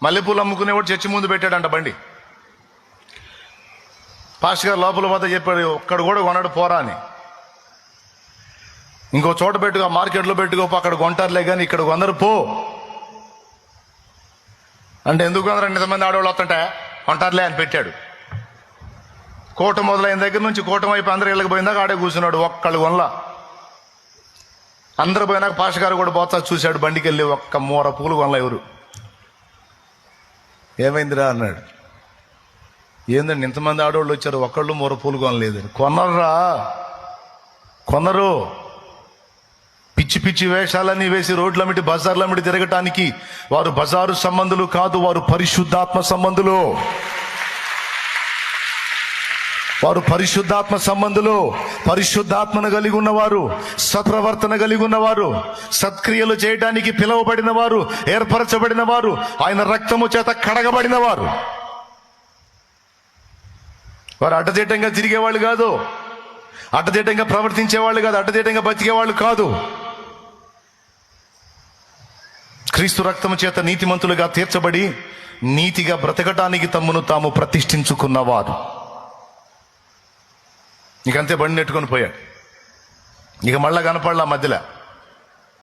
మల్లెపూలు అమ్ముకునేవాడు చర్చి ముందు పెట్టాడంట బండి. పాస్టర్ గారు లోపల పోతే చెప్పాడు, ఒక్కడు కూడా కొనడు పోరా అని. ఇంకో చోట పెట్టుకో, మార్కెట్లో పెట్టుకోపో, అక్కడ కొంటారులే కానీ ఇక్కడ కొందరు పో అంటే, ఎందుకు కొందరు ఇంతమంది ఆడవాళ్ళు వస్తుంటే కొంటారులే అని పెట్టాడు. కోట మొదలైన దగ్గర నుంచి కోటం వైపు అందరు ఇళ్ళకి పోయిందాక ఆడే కూర్చున్నాడు. ఒక్కళ్ళు కొనలా. అందరు పోయినాక పాస్టర్ గారు కూడా పోతా చూశాడు, బండికి వెళ్ళి ఒక్క మూర పూలు కొనలా ఎవరు. ఏమైందిరా అన్నాడు. ఏందండి ఇంతమంది ఆడవాళ్ళు వచ్చారు, ఒక్కళ్ళు మూర పూలు కొనలేదు. కొనర్రా, కొనరు. పిచ్చి పిచ్చి వేషాలన్నీ వేసి రోడ్లమిటి బజార్లమిటి తిరగటానికి వారు బజారు సంబంధులు కాదు, వారు పరిశుద్ధాత్మ సంబంధులు. వారు పరిశుద్ధాత్మ సంబంధులు. పరిశుద్ధాత్మను కలిగి ఉన్నవారు, సత్ప్రవర్తన కలిగి ఉన్నవారు, సత్క్రియలు చేయడానికి పిలువబడిన వారు, ఏర్పరచబడిన వారు, ఆయన రక్తము చేత కడగబడిన వారు. వారు అడ్డదిడ్డంగా తిరిగేవాళ్ళు కాదు, అడ్డదిడ్డంగా ప్రవర్తించేవాళ్ళు కాదు, అడ్డదిడ్డంగా బతికేవాళ్ళు కాదు. క్రీస్తు రక్తము చేత నీతిమంతులుగా తీర్చబడి నీతిగా బ్రతకటానికి తమ్మును తాము ప్రతిష్ఠించుకున్నవారు. ఇకంతే బండి నెట్టుకొని పోయాడు. ఇక మళ్ళా కనపడలా మధ్యలో.